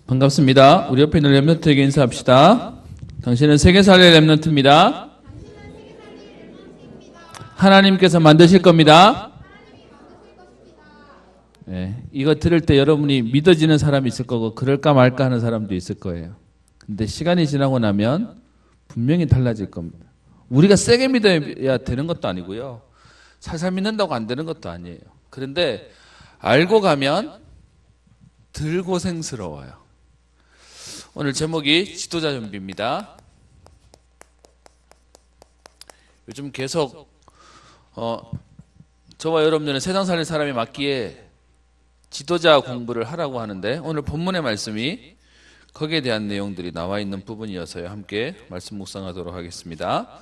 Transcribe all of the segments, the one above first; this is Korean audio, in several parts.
반갑습니다. 우리 옆에 있는 랩런트에게 인사합시다. 당신은 세계살의 랩런트입니다. 하나님께서 만드실 겁니다. 네, 이거 들을 때 여러분이 믿어지는 사람이 있을 거고 그럴까 말까 하는 사람도 있을 거예요. 근데 시간이 지나고 나면 분명히 달라질 겁니다. 우리가 세게 믿어야 되는 것도 아니고요. 살살 믿는다고 안 되는 것도 아니에요. 그런데 알고 가면 덜 고생스러워요. 오늘 제목이 지도자 준비입니다. 요즘 계속 저와 여러분들은 세상 살릴 사람이 맞기에 지도자 공부를 하라고 하는데 오늘 본문의 말씀이 거기에 대한 내용들이 나와 있는 부분이어서요. 함께 말씀 묵상하도록 하겠습니다.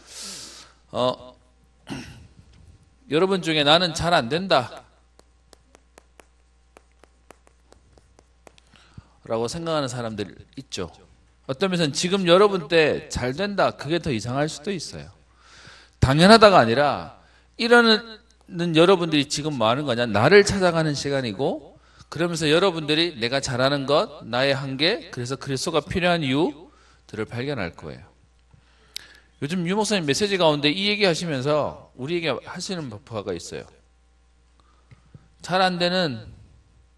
여러분 중에 나는 잘 안 된다 라고 생각하는 사람들 있죠. 어떤 면에서는 지금 여러분 때 잘 된다 그게 더 이상할 수도 있어요. 당연하다가 아니라 이러는 여러분들이 지금 뭐 하는 거냐, 나를 찾아가는 시간이고, 그러면서 여러분들이 내가 잘하는 것, 나의 한계, 그래서 그리스도가 필요한 이유들을 발견할 거예요. 요즘 유 목사님 메시지 가운데 이 얘기 하시면서 우리에게 하시는 바가 있어요. 잘 안 되는,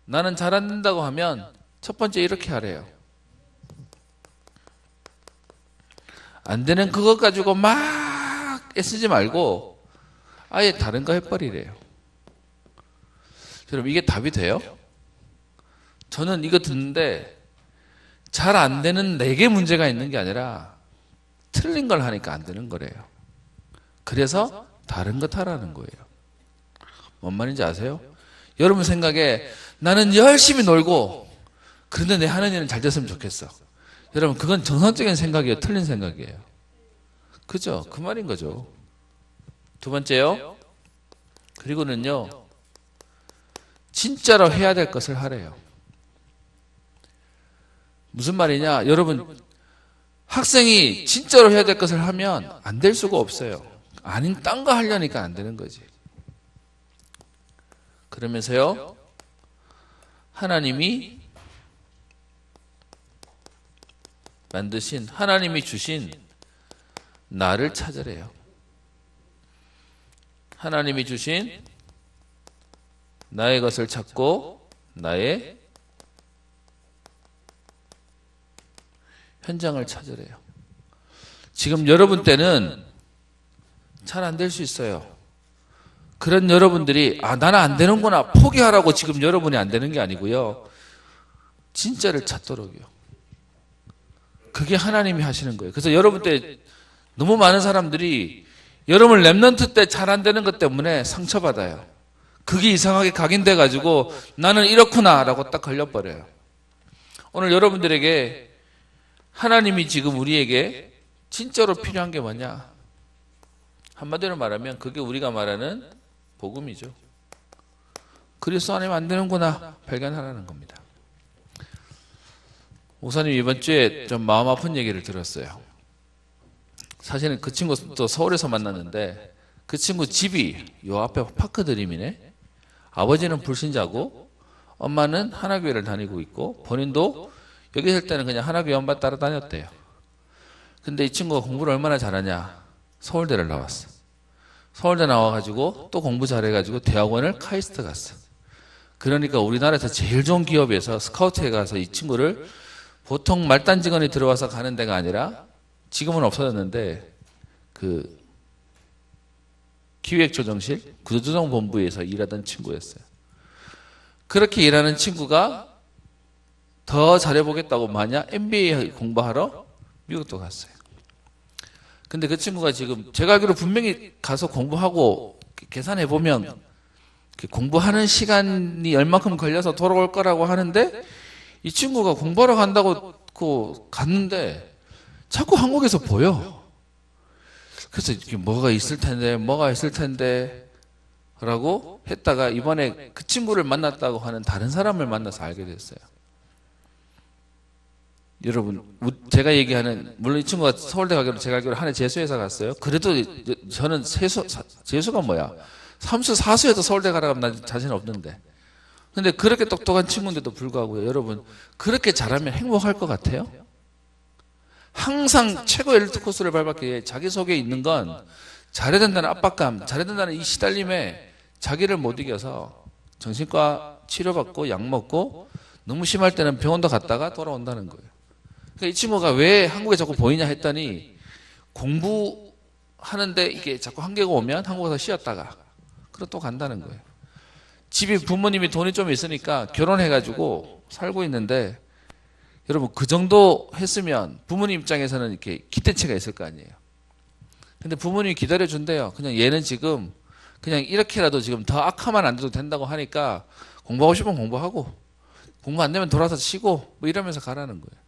나는 잘 안 된다고 하면 첫 번째 이렇게 하래요. 안 되는 그것 가지고 막 애쓰지 말고 아예 다른 거 해버리래요. 여러분 이게 답이 돼요? 저는 이거 듣는데 잘 안 되는 내게 문제가 있는 게 아니라 틀린 걸 하니까 안 되는 거래요. 그래서 다른 것 하라는 거예요. 뭔 말인지 아세요? 여러분 생각에 나는 열심히 놀고 그런데 내 하는 일은 잘 됐으면 좋겠어. 여러분 그건 정상적인 생각이에요? 틀린 생각이에요? 그죠? 그 말인 거죠. 두 번째요. 그리고는요. 진짜로 해야 될 것을 하래요. 무슨 말이냐? 여러분 학생이 진짜로 해야 될 것을 하면 안 될 수가 없어요. 아닌 딴 거 하려니까 안 되는 거지. 그러면서요. 하나님이 만드신, 하나님이 주신 나를 찾으래요. 하나님이 주신 나의 것을 찾고 나의 현장을 찾으래요. 지금 여러분 때는 잘 안 될 수 있어요. 그런 여러분들이 나는 안 되는구나 포기하라고 지금 여러분이 안 되는 게 아니고요. 진짜를 찾도록요. 그게 하나님이 하시는 거예요. 그래서 여러분 때 너무 많은 사람들이 여러분 랩런트 때 잘 안 되는 것 때문에 상처받아요. 그게 이상하게 각인돼 가지고 나는 이렇구나 라고 딱 걸려버려요. 오늘 여러분들에게 하나님이 지금 우리에게 진짜로 필요한 게 뭐냐? 한마디로 말하면 그게 우리가 말하는 복음이죠. 그리스도 아니면 안 되는구나 발견하라는 겁니다. 목사님 이번 주에 좀 마음 아픈 얘기를 들었어요. 사실은 그 친구도 서울에서 만났는데 그 친구 집이 요 앞에 파크드림이네. 아버지는 불신자고 엄마는 하나교회를 다니고 있고 본인도 여기 살 때는 그냥 하나교회 엄마 따라 다녔대요. 근데 이 친구가 공부를 얼마나 잘하냐. 서울대를 나왔어. 서울대 나와가지고 또 공부 잘해가지고 대학원을 카이스트 갔어. 그러니까 우리나라에서 제일 좋은 기업에서 스카우트에 가서 이 친구를 보통 말단 직원이 들어와서 가는 데가 아니라 지금은 없어졌는데 그 기획조정실 구조조정본부에서 일하던 친구였어요. 그렇게 일하는 친구가 더 잘해보겠다고 마냥 MBA 공부하러 미국도 갔어요. 근데 그 친구가 지금 제가 알기로 분명히 가서 공부하고 계산해보면 공부하는 시간이 얼마큼 걸려서 돌아올 거라고 하는데 이 친구가 공부하러 간다고 갔는데 자꾸 한국에서 보여. 그래서 뭐가 있을 텐데 라고 했다가 이번에 그 친구를 만났다고 하는 다른 사람을 만나서 알게 됐어요. 여러분 제가 얘기하는, 물론 이 친구가 서울대 가기로 제가 알기로 한 해 재수해서 갔어요. 그래도 저는 재수가 뭐야, 3수 4수에도 서울대 가라고 하면 난 자신 없는데 근데 그렇게 똑똑한 친구인데도 불구하고요. 여러분, 그렇게 잘하면 행복할 것 같아요? 항상 최고의 엘리트 코스를 밟았기 위해 자기 속에 있는 건 잘해야 된다는 압박감, 잘해야 된다는 이 시달림에 자기를 못 이겨서 정신과 치료받고 약 먹고 너무 심할 때는 병원도 갔다가 돌아온다는 거예요. 그러니까 이 친구가 왜 한국에 자꾸 보이냐 했더니 공부하는데 이게 자꾸 한계가 오면 한국 가서 쉬었다가 그리고 또 간다는 거예요. 집이 부모님이 돈이 좀 있으니까 결혼해가지고 살고 있는데 여러분 그 정도 했으면 부모님 입장에서는 이렇게 기대치가 있을 거 아니에요. 근데 부모님이 기다려준대요. 그냥 얘는 지금 그냥 이렇게라도 지금 더 악하면 안 돼도 된다고 하니까 공부하고 싶으면 공부하고 공부 안 되면 돌아서 쉬고 뭐 이러면서 가라는 거예요.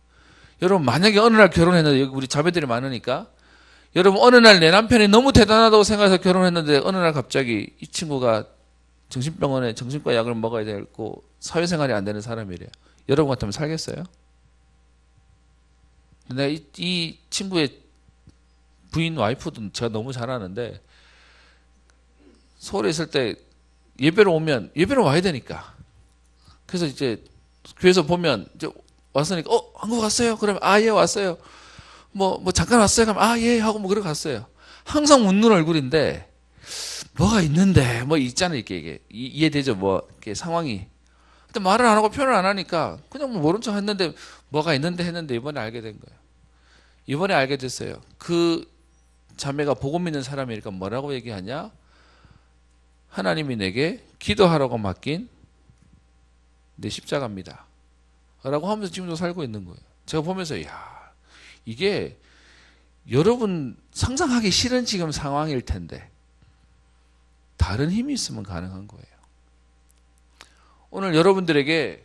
여러분 만약에 어느 날 결혼했는데 여기 우리 자매들이 많으니까 여러분 어느 날 내 남편이 너무 대단하다고 생각해서 결혼했는데 어느 날 갑자기 이 친구가 정신병원에 정신과 약을 먹어야 되고 사회생활이 안 되는 사람이래요. 여러분 같으면 살겠어요? 근데 이 친구의 부인 와이프도 제가 너무 잘 아는데 서울에 있을 때 예배로 오면 예배로 와야 되니까 그래서 이제 교회에서 보면 이제 왔으니까 한국 왔어요? 그러면 예 왔어요. 뭐 잠깐 왔어요? 그러면 예 하고 뭐 그러고 갔어요. 항상 웃는 얼굴인데 뭐가 있는데 뭐 있잖아요. 이게 이해되죠? 뭐 이렇게 상황이. 근데 말을 안 하고 표현을 안 하니까 그냥 뭐 모른 척 했는데 뭐가 있는데 했는데 이번에 알게 된 거예요. 이번에 알게 됐어요. 그 자매가 복음 믿는 사람이니까 뭐라고 얘기하냐? 하나님이 내게 기도하라고 맡긴 내 십자가입니다. 라고 하면서 지금도 살고 있는 거예요. 제가 보면서 이게 여러분 상상하기 싫은 지금 상황일 텐데 다른 힘이 있으면 가능한 거예요. 오늘 여러분들에게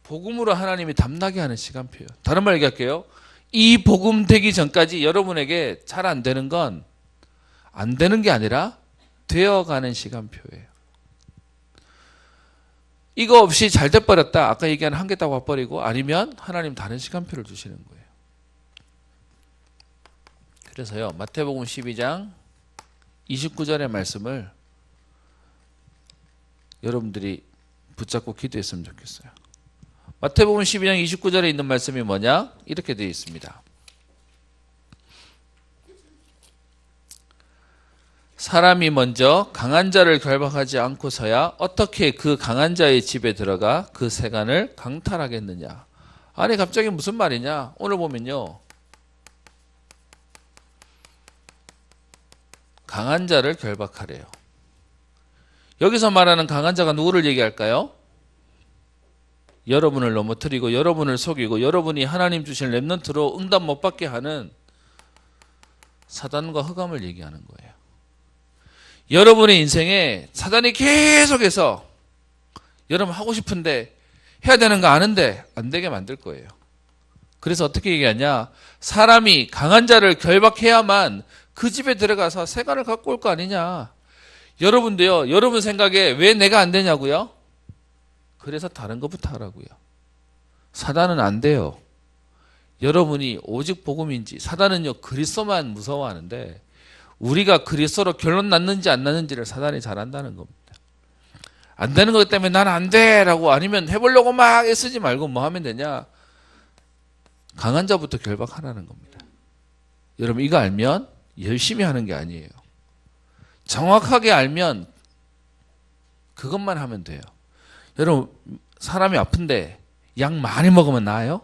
복음으로 하나님이 담나게 하는 시간표예요. 다른 말 얘기할게요. 이 복음 되기 전까지 여러분에게 잘 안 되는 건 안 되는 게 아니라 되어가는 시간표예요. 이거 없이 잘 돼버렸다. 아까 얘기한 한계 딱 와버리고 아니면 하나님 다른 시간표를 주시는 거예요. 그래서요. 마태복음 12장 29절의 말씀을 여러분들이 붙잡고 기도했으면 좋겠어요. 마태복음 12장 29절에 있는 말씀이 뭐냐? 이렇게 되어 있습니다. 사람이 먼저 강한 자를 결박하지 않고서야 어떻게 그 강한 자의 집에 들어가 그 세간을 강탈하겠느냐. 아니 갑자기 무슨 말이냐. 오늘 보면요. 강한 자를 결박하래요. 여기서 말하는 강한 자가 누구를 얘기할까요? 여러분을 넘어뜨리고 여러분을 속이고 여러분이 하나님 주신 렘넌트로 응답 못 받게 하는 사단과 흑암을 얘기하는 거예요. 여러분의 인생에 사단이 계속해서 여러분 하고 싶은데 해야 되는 거 아는데 안 되게 만들 거예요. 그래서 어떻게 얘기하냐? 사람이 강한 자를 결박해야만 그 집에 들어가서 세간을 갖고 올 거 아니냐. 여러분도요. 여러분 생각에 왜 내가 안 되냐고요? 그래서 다른 것부터 하라고요. 사단은 안 돼요. 여러분이 오직 복음인지 사단은요 그리스도만 무서워하는데 우리가 그리스도로 결론 났는지 안 났는지를 사단이 잘 안다는 겁니다. 안 되는 것 때문에 난 안 돼라고 아니면 해보려고 막 애쓰지 말고 뭐 하면 되냐? 강한 자부터 결박하라는 겁니다. 여러분 이거 알면 열심히 하는 게 아니에요. 정확하게 알면 그것만 하면 돼요. 여러분 사람이 아픈데 약 많이 먹으면 나아요?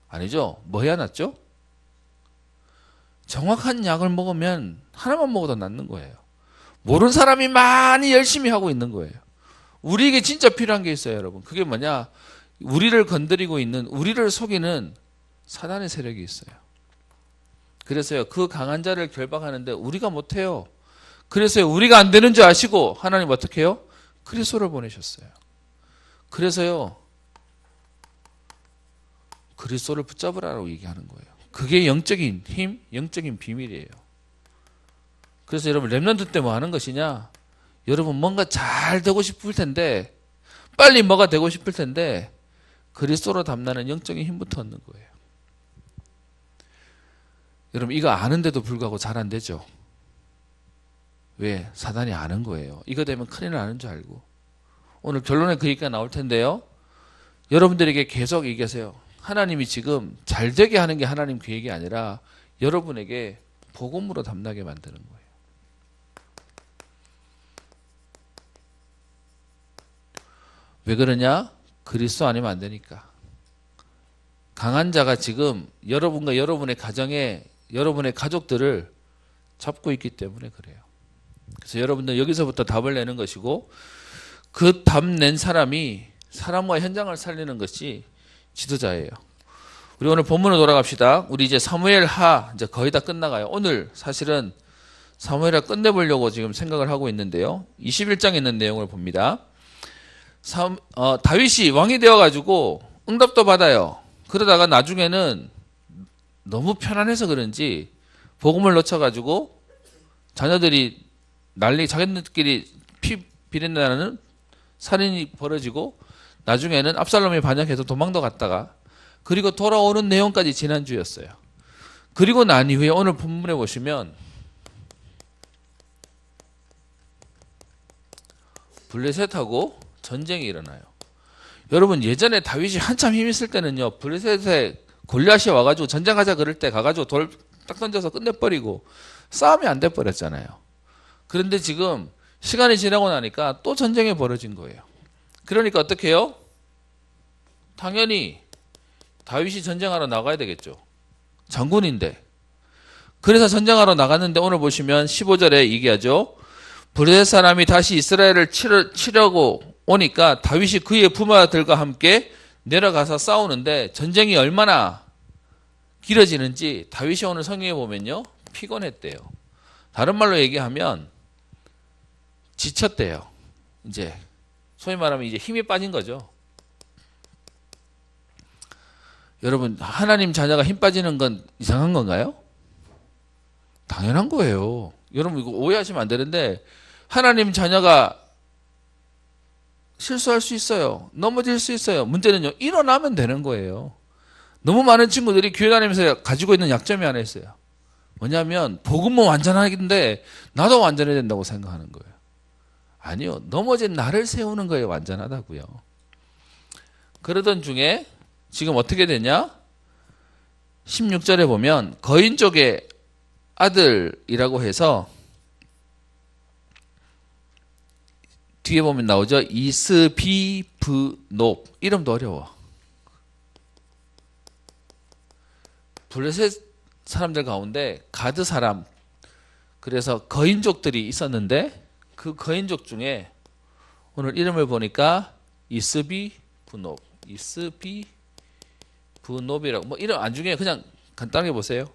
아니죠. 뭐 해야 낫죠? 정확한 약을 먹으면 하나만 먹어도 낫는 거예요. 모르는 사람이 많이 열심히 하고 있는 거예요. 우리에게 진짜 필요한 게 있어요, 여러분. 그게 뭐냐? 우리를 건드리고 있는, 우리를 속이는 사단의 세력이 있어요. 그래서요, 그 강한 자를 결박하는데 우리가 못해요. 그래서요, 우리가 안 되는 줄 아시고 하나님 어떻게 해요? 그리스도를 보내셨어요. 그래서요, 그리스도를 붙잡으라고 얘기하는 거예요. 그게 영적인 힘, 영적인 비밀이에요. 그래서 여러분 렘넌트 때 뭐 하는 것이냐? 여러분 뭔가 잘 되고 싶을 텐데 빨리 뭐가 되고 싶을 텐데 그리스도로 담나는 영적인 힘부터 얻는 거예요. 여러분 이거 아는데도 불구하고 잘 안 되죠? 왜? 사단이 아는 거예요. 이거 되면 큰일 나는 줄 알고. 오늘 결론에 그 얘기가 나올 텐데요. 여러분들에게 계속 얘기하세요. 하나님이 지금 잘 되게 하는 게 하나님 계획이 아니라 여러분에게 복음으로 담나게 만드는 거예요. 왜 그러냐? 그리스도 아니면 안 되니까. 강한 자가 지금 여러분과 여러분의 가정에 여러분의 가족들을 잡고 있기 때문에 그래요. 그래서 여러분들 여기서부터 답을 내는 것이고 그 답 낸 사람이 사람과 현장을 살리는 것이 지도자예요. 우리 오늘 본문으로 돌아갑시다. 우리 이제 사무엘하 이제 거의 다 끝나가요. 오늘 사실은 사무엘하 끝내보려고 지금 생각을 하고 있는데요. 21장에 있는 내용을 봅니다. 다윗이 왕이 되어가지고 응답도 받아요. 그러다가 나중에는 너무 편안해서 그런지 복음을 놓쳐가지고 자녀들이 자기들끼리 피 비린내나는 살인이 벌어지고 나중에는 압살롬이 반역해서 도망도 갔다가 그리고 돌아오는 내용까지 지난주였어요. 그리고 난 이후에 오늘 본문에 보시면 블레셋하고 전쟁이 일어나요. 여러분 예전에 다윗이 한참 힘 있을 때는요. 블레셋에 골리앗이 와가지고 전쟁하자 그럴 때 가가지고 돌 딱 던져서 끝내버리고 싸움이 안 돼버렸잖아요. 그런데 지금 시간이 지나고 나니까 또 전쟁이 벌어진 거예요. 그러니까 어떻게 해요? 당연히 다윗이 전쟁하러 나가야 되겠죠. 장군인데. 그래서 전쟁하러 나갔는데 오늘 보시면 15절에 얘기하죠. 블레셋 사람이 다시 이스라엘을 치려고 오니까 다윗이 그의 부하들과 함께 내려가서 싸우는데 전쟁이 얼마나 길어지는지 다윗이 오늘 성경에 보면요. 피곤했대요. 다른 말로 얘기하면 지쳤대요. 이제 소위 말하면 이제 힘이 빠진 거죠. 여러분 하나님 자녀가 힘 빠지는 건 이상한 건가요? 당연한 거예요. 여러분 이거 오해하시면 안 되는데 하나님 자녀가 실수할 수 있어요. 넘어질 수 있어요. 문제는요. 일어나면 되는 거예요. 너무 많은 친구들이 교회 다니면서 가지고 있는 약점이 하나 있어요. 뭐냐면 복음은 완전하긴데 나도 완전해야 된다고 생각하는 거예요. 아니요. 넘어진 나를 세우는 거에 완전하다고요. 그러던 중에 지금 어떻게 되냐? 16절에 보면 거인 쪽의 아들이라고 해서 뒤에 보면 나오죠. 이스비브노b. 이름도 어려워. 블레셋 사람들 가운데 가드 사람, 그래서 거인족들이 있었는데 그 거인족 중에 오늘 이름을 보니까 이스비브노b, 이스비브노b이라고 뭐 이름 안 중에 그냥 간단하게 보세요.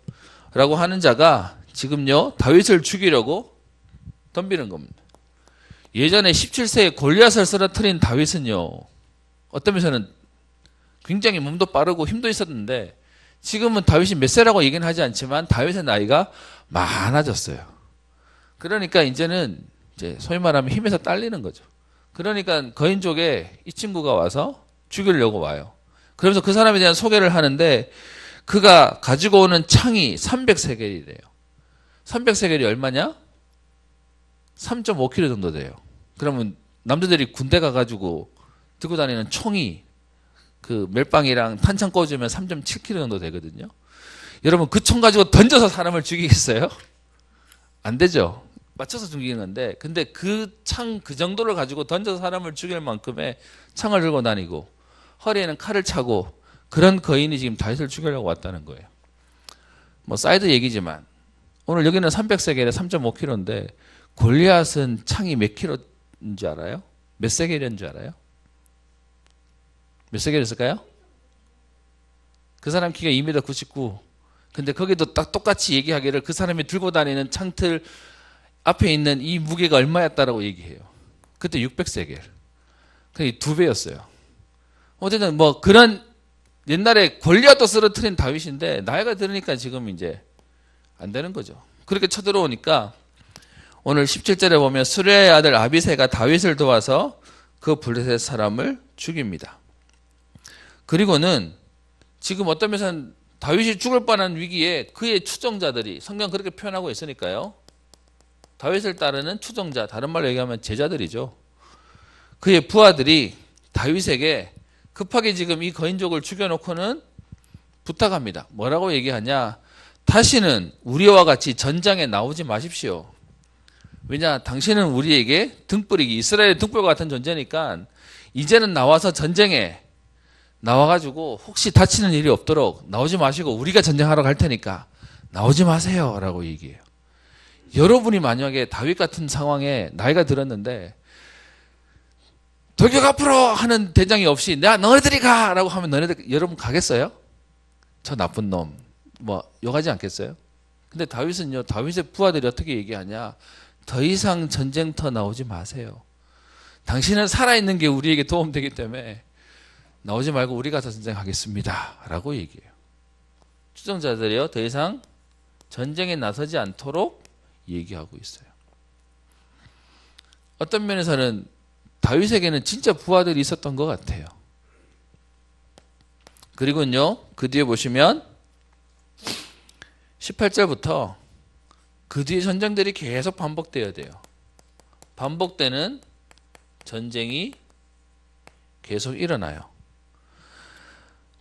라고 하는 자가 지금요 다윗을 죽이려고 덤비는 겁니다. 예전에 17세에 골리앗을 쓰러뜨린 다윗은요 어떤 면에서는 굉장히 몸도 빠르고 힘도 있었는데 지금은 다윗이 몇 세라고 얘기는 하지 않지만 다윗의 나이가 많아졌어요. 그러니까 이제는 이제 소위 말하면 힘에서 딸리는 거죠. 그러니까 거인족에 이 친구가 와서 죽이려고 와요. 그러면서 그 사람에 대한 소개를 하는데 그가 가지고 오는 창이 300세겔이래요. 300세겔이 얼마냐? 3.5kg 정도 돼요. 그러면 남자들이 군대 가가지고 들고 다니는 총이 그 멜빵이랑 탄창 꽂으면 3.7kg 정도 되거든요. 여러분 그 총 가지고 던져서 사람을 죽이겠어요? 안 되죠. 맞춰서 죽이는 건데 근데 그 창 그 정도를 가지고 던져서 사람을 죽일 만큼의 창을 들고 다니고 허리에는 칼을 차고 그런 거인이 지금 다윗을 죽이려고 왔다는 거예요. 뭐 사이드 얘기지만 오늘 여기는 300세겔에 3.5kg인데 골리앗은 창이 몇 킬로인지 알아요? 몇 세겔인지 알아요? 몇 세겔이었을까요? 그 사람 키가 2m 99. 근데 거기도 딱 똑같이 얘기하기를 그 사람이 들고 다니는 창틀 앞에 있는 이 무게가 얼마였다라고 얘기해요. 그때 600세겔. 그게 2배였어요. 어쨌든 뭐 그런 옛날에 골리앗도 쓰러뜨린 다윗인데 나이가 들으니까 지금 이제 안 되는 거죠. 그렇게 쳐들어오니까 오늘 17절에 보면 수레의 아들 아비새가 다윗을 도와서 그 블레셋 사람을 죽입니다. 그리고는 지금 어떤 면에서는 다윗이 죽을 뻔한 위기에 그의 추종자들이 성경 그렇게 표현하고 있으니까요. 다윗을 따르는 추종자, 다른 말로 얘기하면 제자들이죠. 그의 부하들이 다윗에게 급하게 지금 이 거인족을 죽여놓고는 부탁합니다. 뭐라고 얘기하냐? 다시는 우리와 같이 전장에 나오지 마십시오. 왜냐? 당신은 우리에게 등불이기, 이스라엘의 등불과 같은 존재니까 이제는 나와서 전쟁에 나와가지고 혹시 다치는 일이 없도록 나오지 마시고 우리가 전쟁하러 갈 테니까 나오지 마세요 라고 얘기해요. 여러분이 만약에 다윗 같은 상황에 나이가 들었는데 돌격 앞으로 하는 대장이 없이 내가 너네들이 가 라고 하면 너네들 여러분 가겠어요? 저 나쁜 놈 뭐 욕하지 않겠어요? 근데 다윗은요, 다윗의 부하들이 어떻게 얘기하냐? 더 이상 전쟁터 나오지 마세요. 당신은 살아있는 게 우리에게 도움되기 때문에 나오지 말고 우리 가서 전쟁하겠습니다 라고 얘기해요. 추종자들이요, 더 이상 전쟁에 나서지 않도록 얘기하고 있어요. 어떤 면에서는 다윗에게는 진짜 부하들이 있었던 것 같아요. 그리고요, 그 뒤에 보시면 18절부터 그 뒤에 전쟁들이 계속 반복되어야 돼요. 반복되는 전쟁이 계속 일어나요.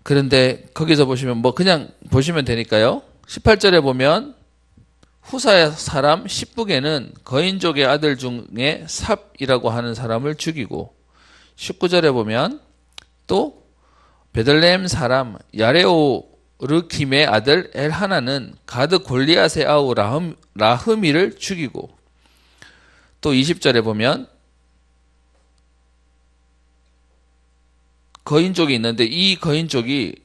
그런데 거기서 보시면 뭐 그냥 보시면 되니까요. 18절에 보면 후사의 사람 십북에는 거인족의 아들 중에 삽이라고 하는 사람을 죽이고 19절에 보면 또 베들레헴 사람 야레오르김의 아들 엘하나는 가드 골리앗의 아우 라흐미를 죽이고 또 20절에 보면 거인족이 있는데 이 거인족이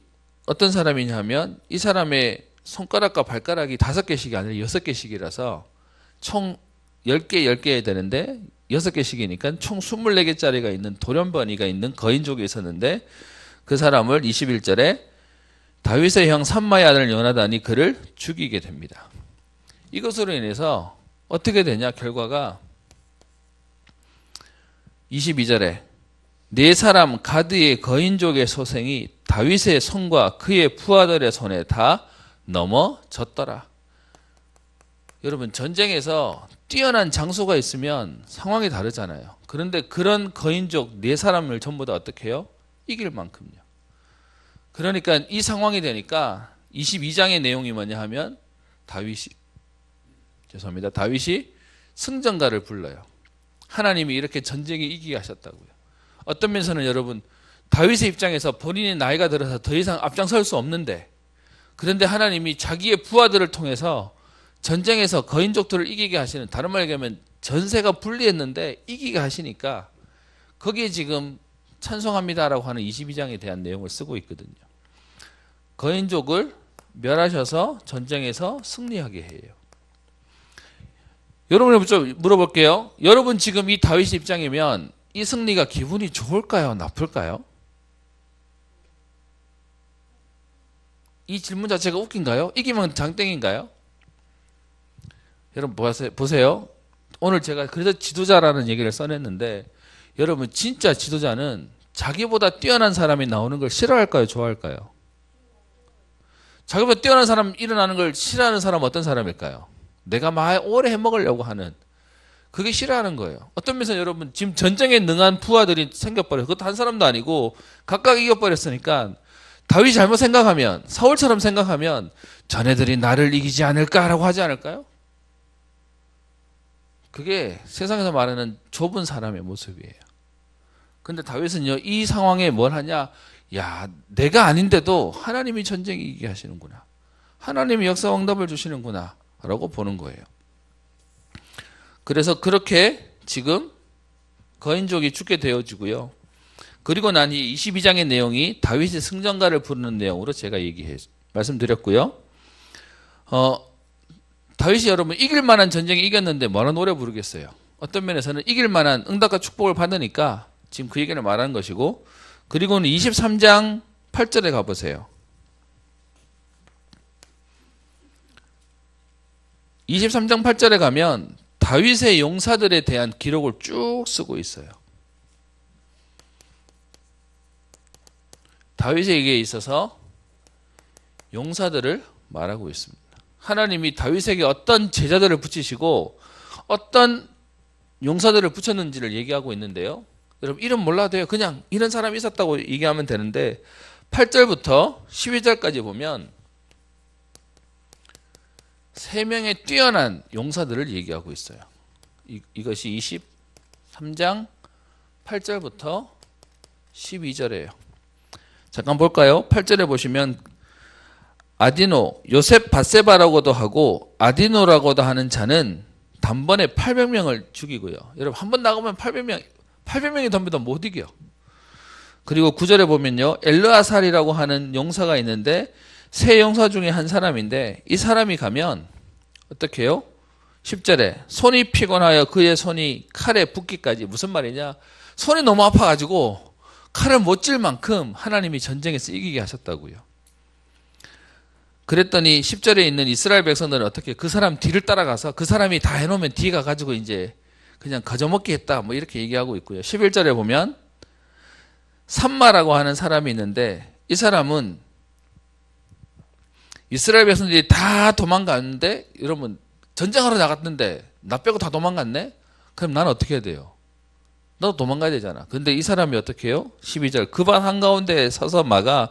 어떤 사람이냐면 이 사람의 손가락과 발가락이 5개씩이 아니라 6개씩이라서 총 10개 되는데 6개씩이니까 총 24개짜리가 있는 돌연변이가 있는 거인족이 있었는데 그 사람을 21절에 다윗의 형 삼마의 아들 요나단이 그를 죽이게 됩니다. 이것으로 인해서 어떻게 되냐? 결과가 22절에 네 사람 가드의 거인족의 소생이 다윗의 손과 그의 부하들의 손에 다 넘어졌더라. 여러분, 전쟁에서 뛰어난 장수가 있으면 상황이 다르잖아요. 그런데 그런 거인족 네 사람을 전부 다 어떻게 해요? 이길 만큼요. 그러니까 이 상황이 되니까 22장의 내용이 뭐냐 하면 다윗이 승전가를 불러요. 하나님이 이렇게 전쟁에 이기게 하셨다고요. 어떤 면에서는 여러분, 다윗의 입장에서 본인이 나이가 들어서 더 이상 앞장설 수 없는데, 그런데 하나님이 자기의 부하들을 통해서 전쟁에서 거인족들을 이기게 하시는, 다른 말로 얘기하면 전세가 불리했는데 이기게 하시니까 거기에 지금 찬송합니다라고 하는 22장에 대한 내용을 쓰고 있거든요. 거인족을 멸하셔서 전쟁에서 승리하게 해요. 여러분에게 물어볼게요. 여러분 지금 이 다윗의 입장이면 이 승리가 기분이 좋을까요? 나쁠까요? 이 질문 자체가 웃긴가요? 이기면 장땡인가요? 여러분 보세요. 오늘 제가 그래서 지도자라는 얘기를 써냈는데 여러분 진짜 지도자는 자기보다 뛰어난 사람이 나오는 걸 싫어할까요? 좋아할까요? 자기보다 뛰어난 사람 일어나는 걸 싫어하는 사람은 어떤 사람일까요? 내가 막 오래 해먹으려고 하는, 그게 싫어하는 거예요. 어떤 면에서 여러분 지금 전쟁에 능한 부하들이 생겨버려요. 그것도 한 사람도 아니고 각각 이겨버렸으니까 다윗이 잘못 생각하면, 사울처럼 생각하면 자네들이 나를 이기지 않을까라고 하지 않을까요? 그게 세상에서 말하는 좁은 사람의 모습이에요. 근데 다윗은요, 이 상황에 뭘 하냐? 야, 내가 아닌데도 하나님이 전쟁 이기게 하시는구나. 하나님이 역사 응답을 주시는구나 라고 보는 거예요. 그래서 그렇게 지금 거인족이 죽게 되어지고요. 그리고 난 이 22장의 내용이 다윗의 승전가를 부르는 내용으로 제가 말씀드렸고요. 다윗이 여러분 이길 만한 전쟁에 이겼는데 뭐라 노래 부르겠어요? 어떤 면에서는 이길 만한 응답과 축복을 받으니까 지금 그 얘기를 말하는 것이고, 그리고는 23장 8절에 가보세요. 23장 8절에 가면 다윗의 용사들에 대한 기록을 쭉 쓰고 있어요. 다윗에게 있어서 용사들을 말하고 있습니다. 하나님이 다윗에게 어떤 제자들을 붙이시고 어떤 용사들을 붙였는지를 얘기하고 있는데요. 여러분 이름 몰라도 돼요. 그냥 이런 사람이 있었다고 얘기하면 되는데 8절부터 12절까지 보면 3명의 뛰어난 용사들을 얘기하고 있어요. 이것이 23장 8절부터 12절이에요. 잠깐 볼까요? 8절에 보시면 아디노, 요셉 밧세바라고도 하고 아디노라고도 하는 자는 단번에 800명을 죽이고요. 여러분 한 번 나가면 800명이 덤비도 못 이겨. 그리고 9절에 보면요. 엘르아살이라고 하는 용사가 있는데 세 용사 중에 한 사람인데 이 사람이 가면 어떻게 해요? 10절에 손이 피곤하여 그의 손이 칼에 붓기까지. 무슨 말이냐? 손이 너무 아파가지고 칼을 못 찔 만큼 하나님이 전쟁에서 이기게 하셨다고요. 그랬더니 10절에 있는 이스라엘 백성들은 어떻게 그 사람 뒤를 따라가서 그 사람이 다 해놓으면 뒤에 가가지고 이제 그냥 가져먹기 했다 뭐 이렇게 얘기하고 있고요. 11절에 보면 삼마라고 하는 사람이 있는데 이 사람은 이스라엘 백성들이 다 도망갔는데 여러분 전쟁하러 나갔는데 나 빼고 다 도망갔네? 그럼 나는 어떻게 해야 돼요? 나도 도망가야 되잖아. 근데 이 사람이 어떻게 해요? 12절 그 반 한가운데에 서서 막아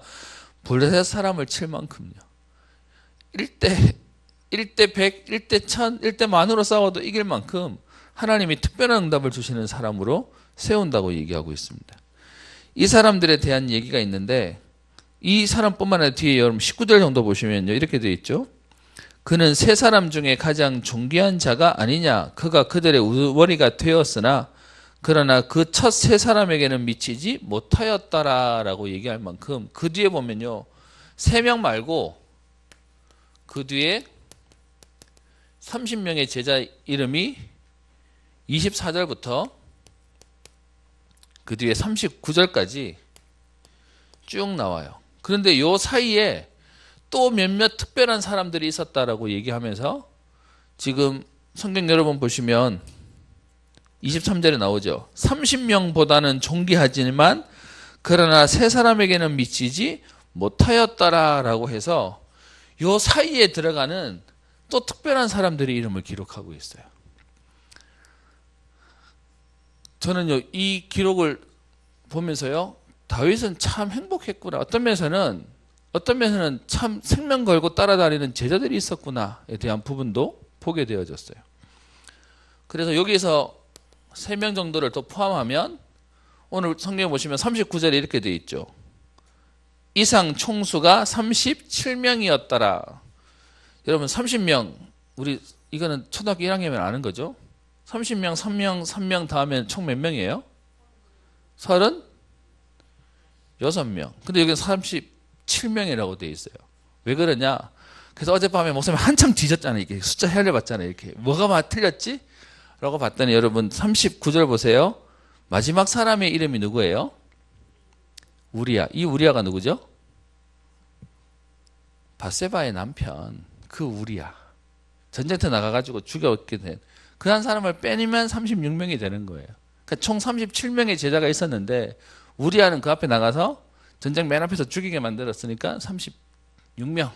블레셋 사람을 칠 만큼요. 1대 100, 1대 1000, 1대 만으로 싸워도 이길 만큼 하나님이 특별한 응답을 주시는 사람으로 세운다고 얘기하고 있습니다. 이 사람들에 대한 얘기가 있는데 이 사람뿐만 아니라 뒤에 여러분 19절 정도 보시면요. 이렇게 되어 있죠. 그는 세 사람 중에 가장 존귀한 자가 아니냐. 그가 그들의 우월이가 되었으나 그러나 그 첫 세 사람에게는 미치지 못하였다라고 얘기할 만큼 그 뒤에 보면요. 3명 말고 그 뒤에 30명의 제자 이름이 24절부터 그 뒤에 39절까지 쭉 나와요. 그런데 요 사이에 또 몇몇 특별한 사람들이 있었다라고 얘기하면서 지금 성경 여러분 보시면 23절에 나오죠. 30명보다는 존귀하지만 그러나 세 사람에게는 미치지 못하였더라라고 해서 요 사이에 들어가는 또 특별한 사람들의 이름을 기록하고 있어요. 저는요 이 기록을 보면서요 다윗은 참 행복했구나. 어떤 면에서는 참 생명 걸고 따라다니는 제자들이 있었구나에 대한 부분도 보게 되어졌어요. 그래서 여기서 3명 정도를 더 포함하면 오늘 성경에 보시면 39절에 이렇게 되어 있죠. 이상 총수가 37명이었더라. 여러분 30명 우리 이거는 초등학교 1학년이면 아는 거죠. 30명, 3명 다음에 총 몇 명이에요? 36명. 근데 여기는 37명이라고 되어 있어요. 왜 그러냐? 그래서 어젯밤에 목사님 한참 뒤졌잖아요. 이게 숫자 헤아려봤잖아요. 이렇게 뭐가 틀렸지? 라고 봤더니 여러분 39절 보세요. 마지막 사람의 이름이 누구예요? 우리야. 이 우리야가 누구죠? 밧세바의 남편. 그 우리야. 전쟁터 나가가지고 죽였게 된 그 한 사람을 빼내면 36명이 되는 거예요. 그러니까 총 37명의 제자가 있었는데 우리야는 그 앞에 나가서 전쟁 맨 앞에서 죽이게 만들었으니까 36명.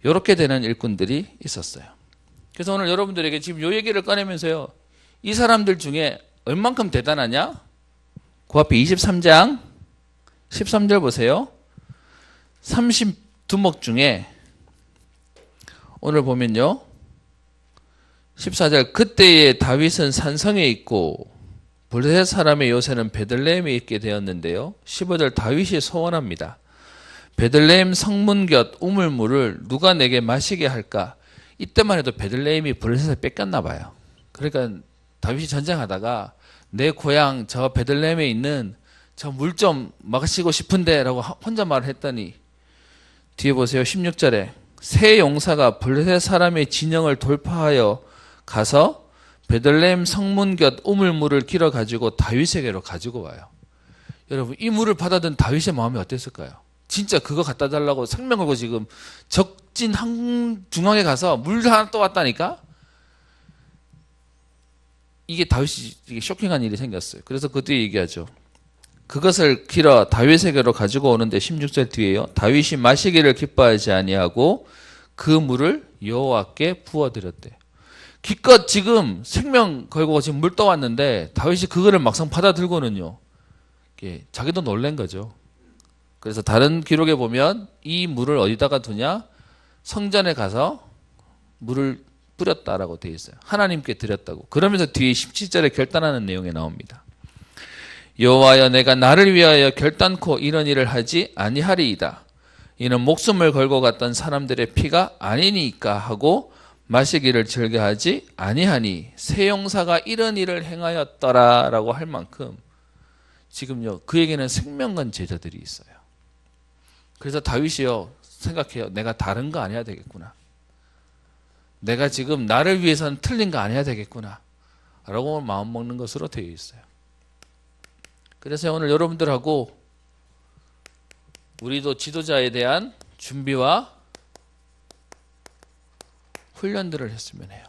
이렇게 되는 일꾼들이 있었어요. 그래서 오늘 여러분들에게 지금 이 얘기를 꺼내면서요. 이 사람들 중에 얼만큼 대단하냐? 그 앞에 23장 13절 보세요. 32목 중에 오늘 보면요. 14절 그때에 다윗은 산성에 있고 블레셋 사람의 요새는 베들레헴에 있게 되었는데요. 15절 다윗이 소원합니다. 베들레헴 성문 곁 우물물을 누가 내게 마시게 할까? 이때만 해도 베들레헴이 블레셋에 뺏겼나 봐요. 그러니까 다윗이 전쟁하다가 내 고향 저 베들레헴에 있는 저 물 좀 마시고 싶은데 라고 혼자 말을 했더니 뒤에 보세요. 16절에 세 용사가 블레셋 사람의 진영을 돌파하여 가서 베들레헴 성문 곁 우물물을 길어 가지고 다윗에게로 가지고 와요. 여러분 이 물을 받아든 다윗의 마음이 어땠을까요? 진짜 그거 갖다 달라고 생명 걸고 지금 적진 중앙에 가서 물 하나 또 왔다니까? 이게 다윗이 이게 쇼킹한 일이 생겼어요. 그래서 그 뒤에 얘기하죠. 그것을 길어 다윗에게로 가지고 오는데 16절 뒤에요. 다윗이 마시기를 기뻐하지 아니하고 그 물을 여호와께 부어드렸대. 기껏 지금 생명 걸고 지금 물 떠왔는데 다윗이 그거를 막상 받아들고는요. 자기도 놀란 거죠. 그래서 다른 기록에 보면 이 물을 어디다가 두냐? 성전에 가서 물을 뿌렸다라고 되어 있어요. 하나님께 드렸다고. 그러면서 뒤에 17절에 결단하는 내용이 나옵니다. 여호와여 내가 나를 위하여 결단코 이런 일을 하지 아니하리이다. 이는 목숨을 걸고 갔던 사람들의 피가 아니니까 하고 마시기를 즐겨하지 아니하니 새 용사가 이런 일을 행하였더라라고 할 만큼 지금요 그에게는 생명건 제자들이 있어요. 그래서 다윗이요 생각해요. 내가 다른 거 안 해야 되겠구나. 내가 지금 나를 위해서는 틀린 거 안 해야 되겠구나 라고 마음먹는 것으로 되어 있어요. 그래서 오늘 여러분들하고 우리도 지도자에 대한 준비와 훈련들을 했으면 해요.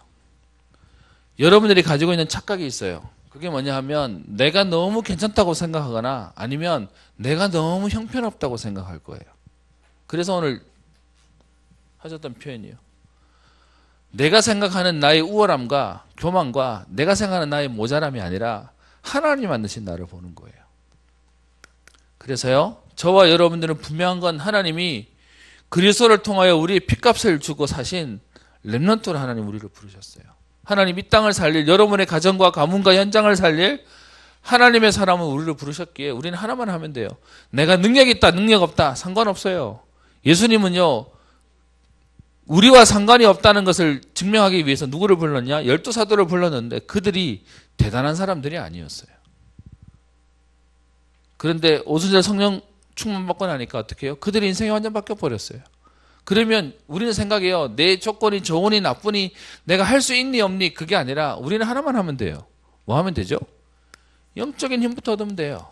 여러분들이 가지고 있는 착각이 있어요. 그게 뭐냐 하면 내가 너무 괜찮다고 생각하거나 아니면 내가 너무 형편없다고 생각할 거예요. 그래서 오늘 하셨던 표현이요. 내가 생각하는 나의 우월함과 교만과 내가 생각하는 나의 모자람이 아니라 하나님 만드신 나를 보는 거예요. 그래서요. 저와 여러분들은 분명한 건 하나님이 그리스도를 통하여 우리의 핏값을 주고 사신 렘넌트로 하나님 우리를 부르셨어요. 하나님 이 땅을 살릴 여러분의 가정과 가문과 현장을 살릴 하나님의 사람은 우리를 부르셨기에 우리는 하나만 하면 돼요. 내가 능력 있다 능력 없다 상관없어요. 예수님은요. 우리와 상관이 없다는 것을 증명하기 위해서 누구를 불렀냐? 12사도를 불렀는데 그들이 대단한 사람들이 아니었어요. 그런데 오순절 성령 충만 받고 나니까 어떻게 해요? 그들의 인생이 완전 바뀌어버렸어요. 그러면 우리는 생각해요. 내 조건이 좋으니 나쁘니 내가 할 수 있니 없니 그게 아니라 우리는 하나만 하면 돼요. 뭐 하면 되죠? 영적인 힘부터 얻으면 돼요.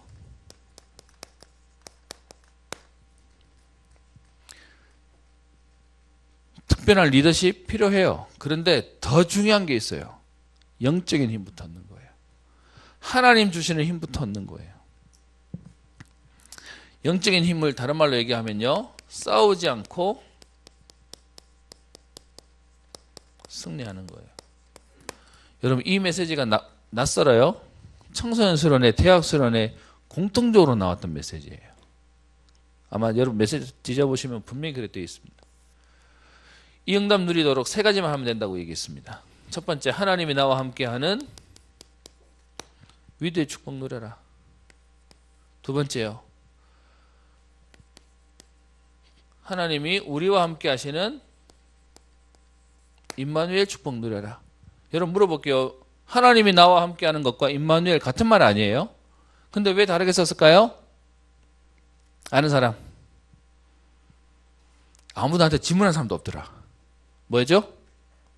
특별한 리더십 필요해요. 그런데 더 중요한 게 있어요. 영적인 힘부터 얻는 거예요. 하나님 주시는 힘부터 얻는 거예요. 영적인 힘을 다른 말로 얘기하면요. 싸우지 않고 승리하는 거예요. 여러분 이 메시지가 낯설어요. 청소년 수련회, 대학 수련회 공통적으로 나왔던 메시지예요. 아마 여러분 메시지 뒤져보시면 분명히 그렇게 되어 있습니다. 이 응답 누리도록 세 가지만 하면 된다고 얘기했습니다. 첫 번째, 하나님이 나와 함께하는 위대의 축복 누려라. 두 번째요, 하나님이 우리와 함께 하시는 임마누엘 축복 누려라. 여러분 물어볼게요. 하나님이 나와 함께 하는 것과 임마누엘 같은 말 아니에요? 근데 왜 다르게 썼을까요? 아는 사람? 아무도 나한테 질문한 사람도 없더라. 뭐죠?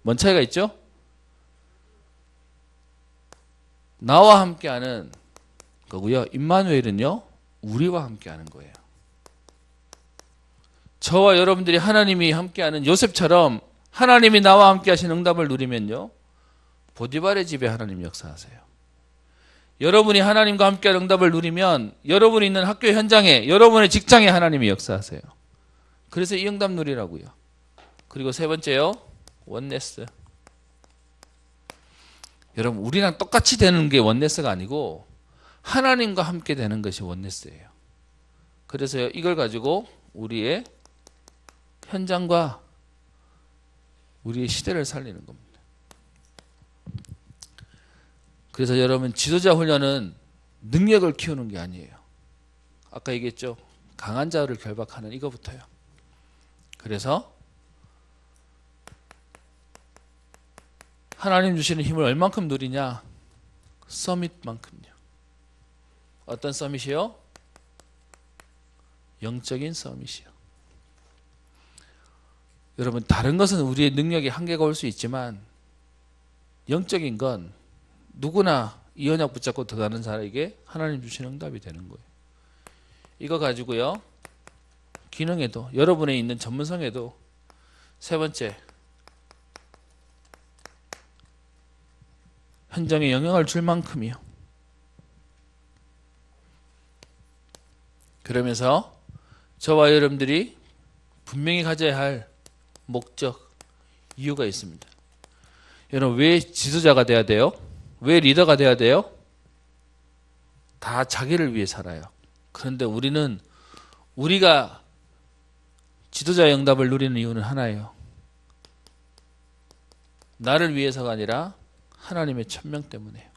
뭔 차이가 있죠? 나와 함께 하는 거고요. 임마누엘은요. 우리와 함께 하는 거예요. 저와 여러분들이 하나님이 함께하는 요셉처럼 하나님이 나와 함께 하신 응답을 누리면요. 보디발의 집에 하나님 역사하세요. 여러분이 하나님과 함께하는 응답을 누리면 여러분이 있는 학교 현장에 여러분의 직장에 하나님이 역사하세요. 그래서 이 응답 누리라고요. 그리고 세 번째요. 원네스. 여러분 우리랑 똑같이 되는 게 원네스가 아니고 하나님과 함께 되는 것이 원네스예요. 그래서 이걸 가지고 우리의 현장과 우리의 시대를 살리는 겁니다. 그래서 여러분 지도자 훈련은 능력을 키우는 게 아니에요. 아까 얘기했죠. 강한 자를 결박하는 이거부터요. 그래서 하나님 주시는 힘을 얼만큼 누리냐? 서밋만큼요. 어떤 서밋이요? 영적인 서밋이요. 여러분 다른 것은 우리의 능력에 한계가 올 수 있지만 영적인 건 누구나 이 언약 붙잡고 들어가는 사람에게 하나님 주시는 응답이 되는 거예요. 이거 가지고요. 기능에도 여러분에 있는 전문성에도 세 번째 현장에 영향을 줄 만큼이요. 그러면서 저와 여러분들이 분명히 가져야 할 목적, 이유가 있습니다. 여러분 왜 지도자가 돼야 돼요? 왜 리더가 돼야 돼요? 다 자기를 위해 살아요. 그런데 우리는 우리가 지도자의 응답을 누리는 이유는 하나예요. 나를 위해서가 아니라 하나님의 천명 때문에요.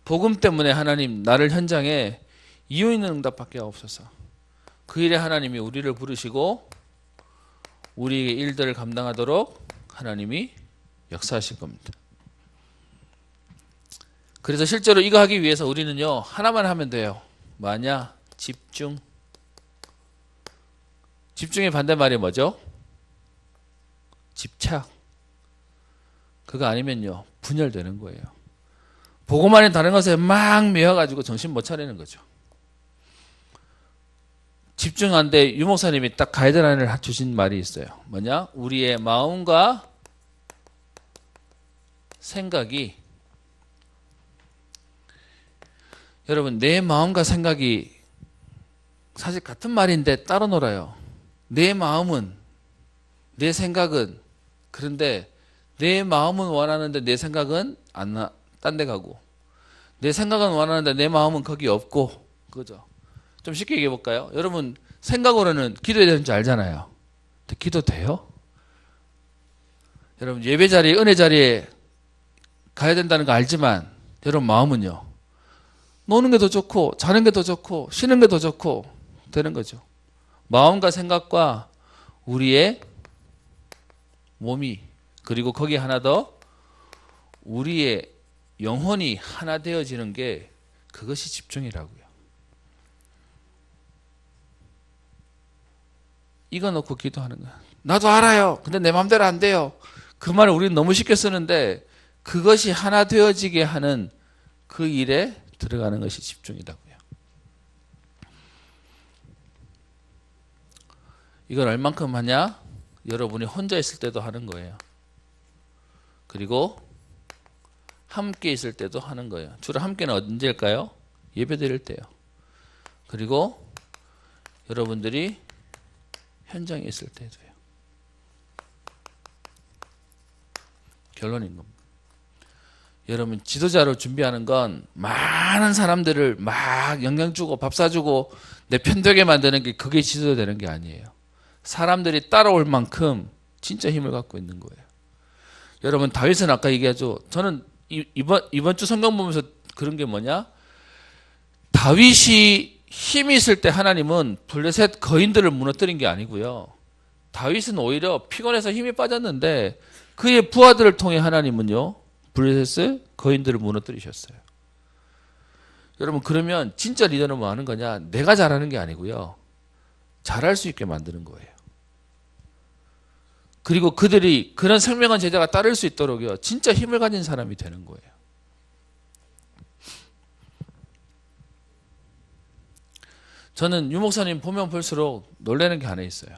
복음 때문에 하나님 나를 현장에 이유 있는 응답밖에 없어서 그 일에 하나님이 우리를 부르시고 우리의 일들을 감당하도록 하나님이 역사하실 겁니다. 그래서 실제로 이거 하기 위해서 우리는요 하나만 하면 돼요. 뭐냐? 집중. 집중의 반대말이 뭐죠? 집착. 그거 아니면요 분열되는 거예요. 보고만 다른 것에 막 매여가지고 정신 못 차리는 거죠. 집중한데 유 목사님이 딱 가이드라인을 주신 말이 있어요. 뭐냐? 우리의 마음과 생각이, 여러분 내 마음과 생각이 사실 같은 말인데 따로 놀아요. 내 마음은, 내 생각은, 그런데 내 마음은 원하는데 내 생각은 딴 데 가고, 내 생각은 원하는데 내 마음은 거기 없고, 그죠? 좀 쉽게 얘기해 볼까요? 여러분 생각으로는 기도해야 되는지 알잖아요. 근데 기도 돼요? 여러분 예배 자리에, 은혜 자리에 가야 된다는 거 알지만 여러분 마음은요 노는 게 더 좋고 자는 게 더 좋고 쉬는 게 더 좋고 되는 거죠. 마음과 생각과 우리의 몸이, 그리고 거기 하나 더 우리의 영혼이 하나 되어지는 게, 그것이 집중이라고요. 이거 놓고 기도하는 거야. 나도 알아요. 근데 내 마음대로 안 돼요. 그 말을 우리는 너무 쉽게 쓰는데 그것이 하나 되어지게 하는 그 일에 들어가는 것이 집중이라고요. 이걸 얼만큼 하냐? 여러분이 혼자 있을 때도 하는 거예요. 그리고 함께 있을 때도 하는 거예요. 주로 함께는 언제일까요? 예배 드릴 때요. 그리고 여러분들이 현장에 있을 때도요. 결론인 겁니다. 여러분 지도자로 준비하는 건 많은 사람들을 막 영향 주고 밥 사주고 내 편되게 만드는 게, 그게 지도자 되는 게 아니에요. 사람들이 따라올 만큼 진짜 힘을 갖고 있는 거예요. 여러분 다윗은 아까 얘기하죠. 저는 이번 주 성경 보면서 그런 게 뭐냐? 다윗이 힘이 있을 때 하나님은 블레셋 거인들을 무너뜨린 게 아니고요. 다윗은 오히려 피곤해서 힘이 빠졌는데 그의 부하들을 통해 하나님은요 블레셋 거인들을 무너뜨리셨어요. 여러분 그러면 진짜 리더는 뭐 하는 거냐? 내가 잘하는 게 아니고요, 잘할 수 있게 만드는 거예요. 그리고 그들이 그런 생명한 제자가 따를 수 있도록요 진짜 힘을 가진 사람이 되는 거예요. 저는 유 목사님 보면 볼수록 놀라는 게 하나 있어요.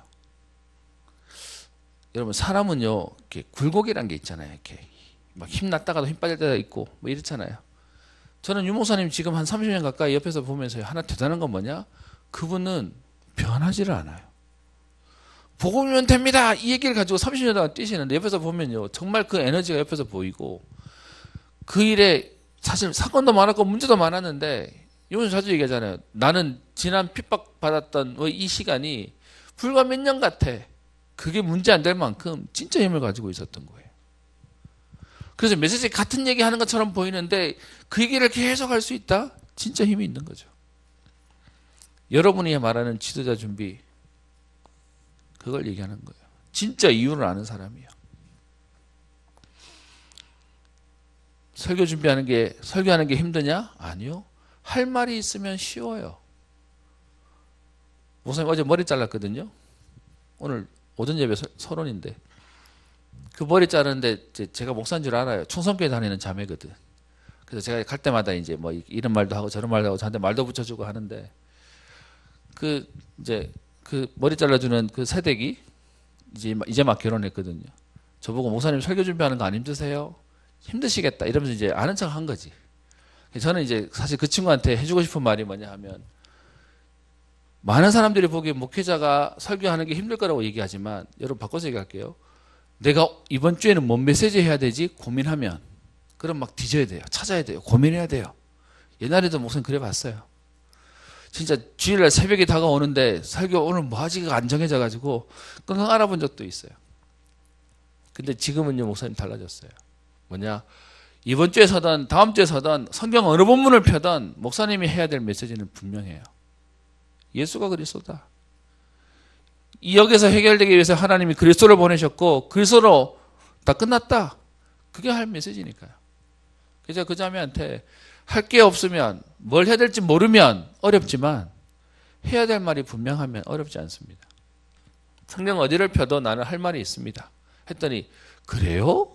여러분 사람은요 이렇게 굴곡이란 게 있잖아요. 이렇게 막 힘났다가도 힘 빠질 때가 있고 뭐 이렇잖아요. 저는 유 목사님 지금 한 30년 가까이 옆에서 보면서 하나 대단한 건 뭐냐? 그분은 변하지를 않아요. 복음이면 됩니다 이 얘기를 가지고 30년 동안 뛰시는데 옆에서 보면요 정말 그 에너지가 옆에서 보이고, 그 일에 사실 사건도 많았고 문제도 많았는데, 요즘 자주 얘기하잖아요. 나는 지난 핍박받았던 이 시간이 불과 몇 년 같아. 그게 문제 안 될 만큼 진짜 힘을 가지고 있었던 거예요. 그래서 메시지 같은 얘기 하는 것처럼 보이는데 그 얘기를 계속 할 수 있다? 진짜 힘이 있는 거죠. 여러분이 말하는 지도자 준비, 그걸 얘기하는 거예요. 진짜 이유를 아는 사람이에요. 설교하는 게 힘드냐? 아니요. 할 말이 있으면 쉬워요. 목사님 어제 머리 잘랐거든요. 오늘 오전 예배 서론인데 그 머리 자르는데 제가 목사인 줄 알아요. 충성교회 다니는 자매거든. 그래서 제가 갈 때마다 이제 뭐 이런 말도 하고 저런 말도 하고 저한테 말도 붙여주고 하는데, 그 머리 잘라주는 그 새댁이 이제 막 결혼했거든요. 저보고 목사님 설교 준비하는 거 안 힘드세요? 힘드시겠다 이러면서 이제 아는 척 한 거지. 저는 이제 사실 그 친구한테 해주고 싶은 말이 뭐냐 하면, 많은 사람들이 보기에 목회자가 설교하는 게 힘들 거라고 얘기하지만 여러분 바꿔서 얘기할게요. 내가 이번 주에는 뭔 메시지 해야 되지 고민하면 그럼 막 뒤져야 돼요. 찾아야 돼요. 고민해야 돼요. 옛날에도 목사님 그래 봤어요. 진짜 주일날 새벽이 다가오는데 설교 오늘 뭐 하지가 안 정해져 가지고 끙끙 알아본 적도 있어요. 근데 지금은요 목사님 달라졌어요. 뭐냐, 이번 주에서든 다음 주에서든 성경 어느 본문을 펴든 목사님이 해야 될 메시지는 분명해요. 예수가 그리스도다. 이 역에서 해결되기 위해서 하나님이 그리스도를 보내셨고 그리스도로 다 끝났다. 그게 할 메시지니까요. 그래서 그 자매한테 할 게 없으면 뭘 해야 될지 모르면 어렵지만 해야 될 말이 분명하면 어렵지 않습니다. 성경 어디를 펴도 나는 할 말이 있습니다. 했더니 그래요?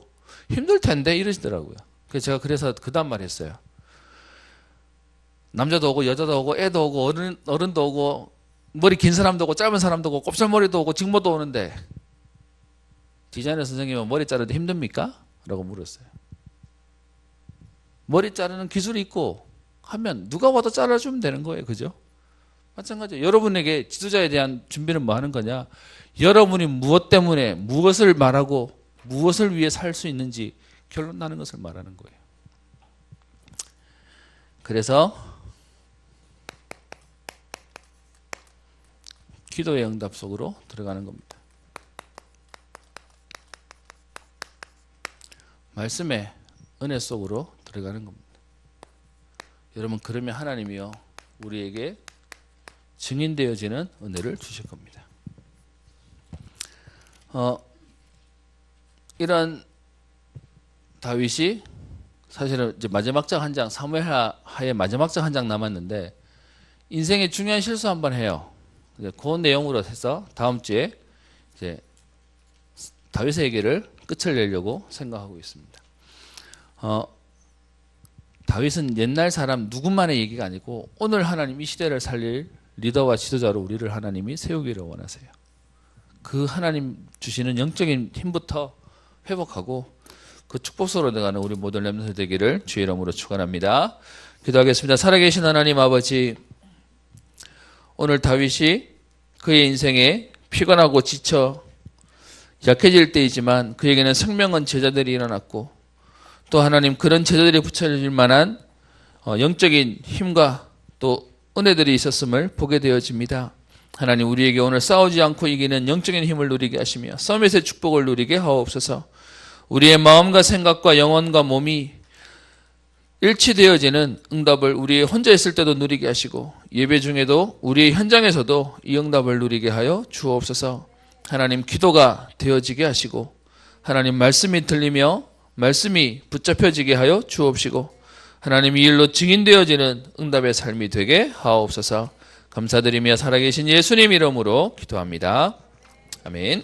힘들 텐데 이러시더라고요. 그래서 그 다음 말 했어요. 남자도 오고 여자도 오고 애도 오고 어른도 오고 머리 긴 사람도 오고 짧은 사람도 오고 곱슬머리도 오고 직모도 오는데 디자이너 선생님은 머리 자르는데 힘듭니까? 라고 물었어요. 머리 자르는 기술이 있고 하면 누가 와도 잘라주면 되는 거예요. 그죠? 마찬가지예요. 여러분에게 지도자에 대한 준비는 뭐 하는 거냐? 여러분이 무엇 때문에 무엇을 말하고 무엇을 위해 살 수 있는지 결론 나는 것을 말하는 거예요. 그래서 기도의 응답 속으로 들어가는 겁니다. 말씀의 은혜 속으로 들어가는 겁니다. 여러분 그러면 하나님이요 우리에게 증인되어지는 은혜를 주실 겁니다. 이런 다윗이 사실은 이제 마지막 장 한 장, 사무엘하의 마지막 장 한 장 남았는데 인생의 중요한 실수 한번 해요. 그 내용으로 해서 다음 주에 이제 다윗의 얘기를 끝을 내려고 생각하고 있습니다. 다윗은 옛날 사람 누구만의 얘기가 아니고 오늘 하나님 이 시대를 살릴 리더와 지도자로 우리를 하나님이 세우기를 원하세요. 그 하나님 주시는 영적인 힘부터 회복하고 그 축복 속으로 들어가는 우리 모든 렘넌트 되기를 주의 이름으로 축원합니다. 기도하겠습니다. 살아계신 하나님 아버지, 오늘 다윗이 그의 인생에 피곤하고 지쳐 약해질 때이지만 그에게는 생명은 제자들이 일어났고 또 하나님 그런 제자들이 붙여질 만한 영적인 힘과 또 은혜들이 있었음을 보게 되어집니다. 하나님 우리에게 오늘 싸우지 않고 이기는 영적인 힘을 누리게 하시며 서밋의 축복을 누리게 하옵소서. 우리의 마음과 생각과 영혼과 몸이 일치되어지는 응답을 우리 혼자 있을 때도 누리게 하시고 예배 중에도 우리의 현장에서도 이 응답을 누리게 하여 주옵소서. 하나님 기도가 되어지게 하시고 하나님 말씀이 들리며 말씀이 붙잡혀지게 하여 주옵시고 하나님 이 일로 증인되어지는 응답의 삶이 되게 하옵소서. 감사드리며 살아계신 예수님 이름으로 기도합니다. 아멘.